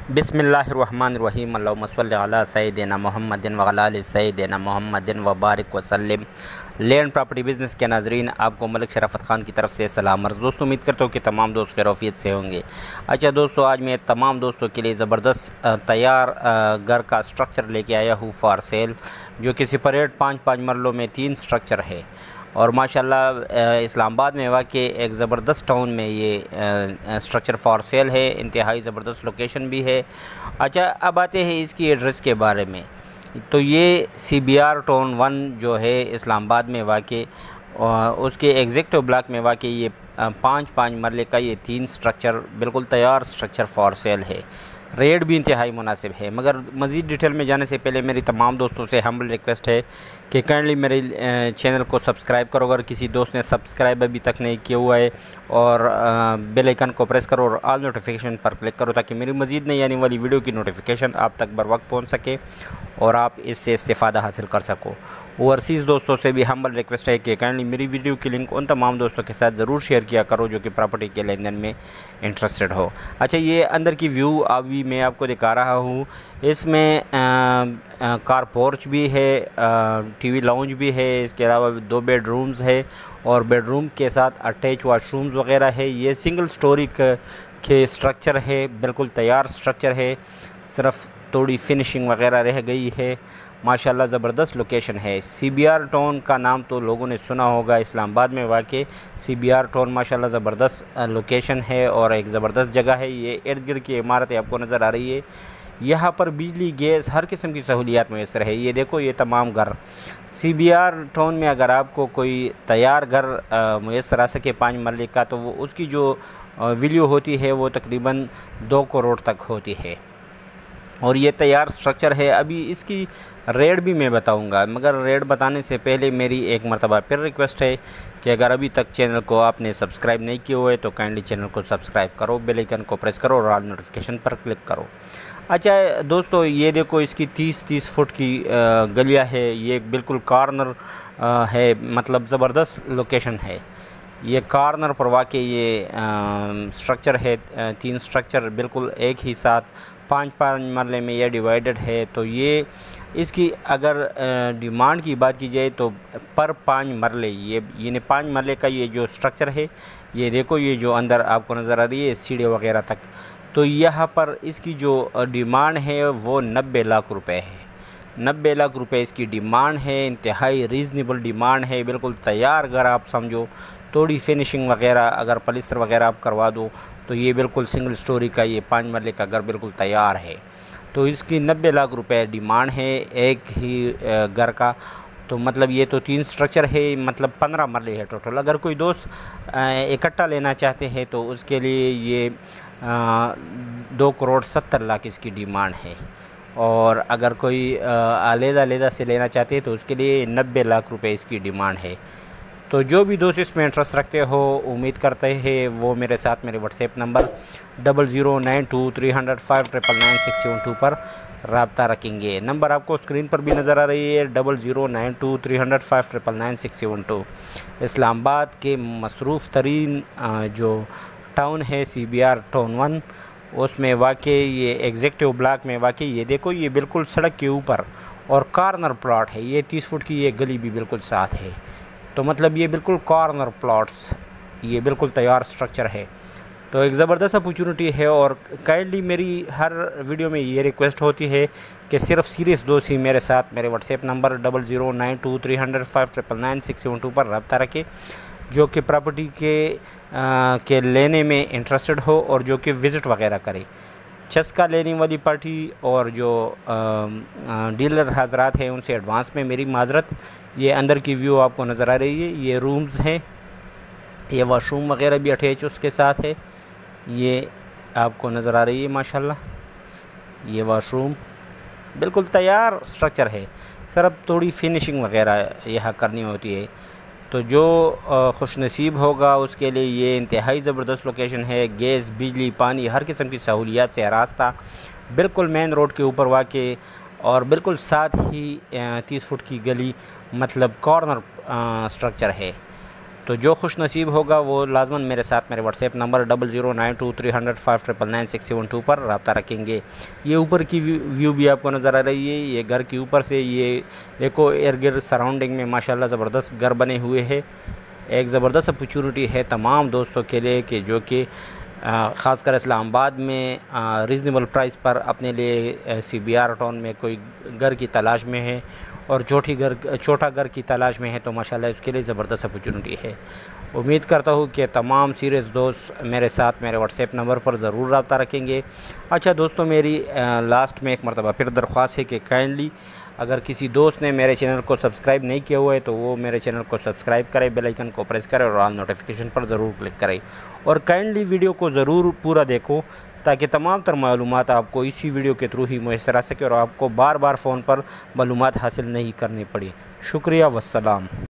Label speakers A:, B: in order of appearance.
A: बिस्मिल्लाहिर्रहमानिर्रहीम अल्लाहुम्मा सल्लि अला सय्यिदिना मुहम्मदिन व अला आलि सय्यिदिना मुहम्मदिन व बारिक वसल्लिम। लैंड प्रॉपर्टी बिज़नेस के नाज़रीन, आपको मलिक शराफत ख़ान की तरफ से सलाम अर्ज़। दोस्तों, उम्मीद करता हूँ कि तमाम दोस्त खैरियत से होंगे। अच्छा दोस्तों, आज मैं तमाम दोस्तों के लिए ज़बरदस्त तैयार घर का स्ट्रक्चर लेके आया हूँ फॉर सेल, जो कि सेपरेट 5 मरलों में 3 स्ट्रक्चर है और माशाल्लाह इस्लामाबाद में वाक़ एक ज़बरदस्त टाउन में ये स्ट्रक्चर फॉर सेल है। इंतहाई ज़बरदस्त लोकेशन भी है। अच्छा, अब आते हैं इसकी एड्रेस के बारे में। तो ये CBR टाउन 1 जो है इस्लामाबाद में वाक़, उसके एग्जेक्टिव ब्लॉक में वाक़ ये 5 मरले का ये 3 स्ट्रक्चर बिल्कुल तैयार स्ट्रक्चर फॉर सेल है। रेट भी इंतहाई मुनासिब है। मगर मज़ीद डिटेल में जाने से पहले मेरी तमाम दोस्तों से हम्बल रिक्वेस्ट है कि काइंडली मेरे चैनल को सब्सक्राइब करो अगर किसी दोस्त ने सब्सक्राइब अभी तक नहीं किया हुआ है, और बेल आइकन को प्रेस करो और ऑल नोटिफिकेशन पर क्लिक करो ताकि मेरी मज़ीद नई आने वाली वीडियो की नोटिफिकेशन आप तक बर वक्त पहुँच सके और आप इससे इस्तेफ़ादा हासिल कर सको। ओवरसीज़ दोस्तों से भी हम्बल रिक्वेस्ट है कि काइंडली मेरी वीडियो की लिंक उन तमाम दोस्तों के साथ ज़रूर शेयर किया करो जो कि प्रॉपर्टी के लेन देन में इंटरेस्टेड हो। अच्छा, ये अंदर की व्यू अभी मैं आपको दिखा रहा हूँ। इसमें कार पोर्च भी है, TV लाउंज भी है, इसके अलावा 2 बेडरूम्स है और बेडरूम के साथ अटैच वाशरूम्स वगैरह है। ये सिंगल स्टोरी के स्ट्रक्चर है, बिल्कुल तैयार स्ट्रक्चर है, सिर्फ थोड़ी फिनिशिंग वगैरह रह गई है। माशाल्लाह ज़बरदस्त लोकेशन है। CBR टाउन का नाम तो लोगों ने सुना होगा, इस्लामाबाद में वाक़ CBR टाउन माशाल्लाह ज़बरदस्त लोकेशन है और एक ज़बरदस्त जगह है। ये इर्द गिर्द की इमारतें आपको नज़र आ रही है। यहाँ पर बिजली, गैस, हर किस्म की सहूलियात मैसर है। ये देखो, ये तमाम घर CBR टाउन में अगर आपको कोई तैयार घर मैसर आ सके 5 मरले का, तो वो उसकी जो वैल्यू होती है वो तकरीबन 2 करोड़ तक होती है और ये तैयार स्ट्रक्चर है। अभी इसकी रेट भी मैं बताऊंगा, मगर रेट बताने से पहले मेरी एक मरतबा फिर रिक्वेस्ट है कि अगर अभी तक चैनल को आपने सब्सक्राइब नहीं किया हुआ है तो काइंडली चैनल को सब्सक्राइब करो, बेल आइकन को प्रेस करो और ऑल नोटिफिकेशन पर क्लिक करो। अच्छा दोस्तों, ये देखो, इसकी 30 फुट की गलियाँ है। ये बिल्कुल कॉर्नर है, मतलब ज़बरदस्त लोकेशन है। ये कॉर्नर पर वाक़ ये स्ट्रक्चर है। 3 स्ट्रक्चर बिल्कुल एक ही साथ 5 मरले में ये डिवाइडेड है। तो ये इसकी अगर डिमांड की बात की जाए तो पर 5 मरले यानी 5 मरले का ये जो स्ट्रक्चर है, ये देखो, ये जो अंदर आपको नज़र आ रही है सीढ़ी वगैरह तक, तो यहाँ पर इसकी जो डिमांड है वो 90 लाख रुपए है। 90 लाख रुपए इसकी डिमांड है। इंतहाई रीज़नेबल डिमांड है। बिल्कुल तैयार घर आप समझो, थोड़ी फिनिशिंग वगैरह अगर पलिस्तर वगैरह आप करवा दो तो ये बिल्कुल सिंगल स्टोरी का ये 5 मरले का घर बिल्कुल तैयार है। तो इसकी 90 लाख रुपए डिमांड है एक ही घर का। तो मतलब ये तो 3 स्ट्रक्चर है, मतलब 15 मरले है टोटल। अगर कोई दोस्त इकट्ठा लेना चाहते हैं तो उसके लिए ये 2 करोड़ 70 लाख इसकी डिमांड है, और अगर कोई अलग-अलग से लेना चाहते हैं तो उसके लिए 90 लाख रुपए इसकी डिमांड है। तो जो भी दोस्त इसमें इंटरेस्ट रखते हो, उम्मीद करते हैं वो मेरे साथ मेरे व्हाट्सएप नंबर 009230599672 पर रब्ता रखेंगे। नंबर आपको स्क्रीन पर भी नज़र आ रही है, 009230599672। इस्लामाबाद के मसरूफ़ तरीन जो टाउन है CBR टाउन 1, उसमें वाक़ ये एग्जेक्टिव ब्लॉक में वाक़ ये देखो, ये बिल्कुल सड़क के ऊपर और कॉर्नर प्लॉट है। ये 30 फुट की ये गली भी बिल्कुल साथ है। तो मतलब ये बिल्कुल कॉर्नर प्लॉट्स, ये बिल्कुल तैयार स्ट्रक्चर है। तो एक ज़बरदस्त अपॉर्चुनिटी है और काइंडली मेरी हर वीडियो में ये रिक्वेस्ट होती है कि सिर्फ सीरियस दोस्त ही मेरे साथ मेरे व्हाट्सएप नंबर 009230599672 पर रब्ता रखें, जो कि प्रॉपर्टी के लेने में इंटरेस्टेड हो और जो कि विज़िट वगैरह करे। चस्का लेने वाली पार्टी और जो डीलर हजरात हैं उनसे एडवांस में मेरी माजरत। ये अंदर की व्यू आपको नज़र आ रही है। ये रूम्स हैं, ये वॉशरूम वगैरह भी अटैच उसके साथ है। ये आपको नज़र आ रही है माशाल्लाह, ये वॉशरूम बिल्कुल तैयार स्ट्रक्चर है, सिर्फ थोड़ी फिनिशिंग वगैरह यहाँ करनी होती है। तो जो खुशनसीब होगा उसके लिए ये इंतहाई ज़बरदस्त लोकेशन है। गैस, बिजली, पानी, हर किस्म की सहूलियात से रास्ता, बिल्कुल मेन रोड के ऊपर वाक़ और बिल्कुल साथ ही 30 फुट की गली, मतलब कॉर्नर स्ट्रक्चर है। तो जो खुश नसीब होगा वो लाजमन मेरे साथ मेरे व्हाट्सएप नंबर 009230059967 पर रब्ता रखेंगे। ये ऊपर की व्यू भी आपको नज़र आ रही है, ये घर के ऊपर से ये देखो इर्द गिर्द सराउंडिंग में माशाल्लाह ज़बरदस्त घर बने हुए हैं। एक ज़बरदस्त अपॉर्चुनिटी है तमाम दोस्तों के लिए कि जो कि ख़ासकर इस्लामाबाद में रीज़नेबल प्राइस पर अपने लिए CBR टाउन में कोई घर की तलाश में है और छोटा घर की तलाश में है तो माशाल्लाह उसके लिए ज़बरदस्त अपॉर्चुनिटी है। उम्मीद करता हूँ कि तमाम सीरियस दोस्त मेरे साथ मेरे व्हाट्सएप नंबर पर ज़रूर रब्ता रखेंगे। अच्छा दोस्तों, मेरी लास्ट में एक मरतबा फिर दरख्वास्त है कि काइंडली अगर किसी दोस्त ने मेरे चैनल को सब्सक्राइब नहीं किया हुआ है तो वो मेरे चैनल को सब्सक्राइब करें, बेल आइकन को प्रेस करें और ऑल नोटिफिकेशन पर ज़रूर क्लिक करें और काइंडली वीडियो को ज़रूर पूरा देखो ताकि तमाम तर मालूमात आपको इसी वीडियो के थ्रू ही मुयस्सर आ सके और आपको बार बार फ़ोन पर मालूमात हासिल नहीं करनी पड़ी। शुक्रिया, वस्सलाम।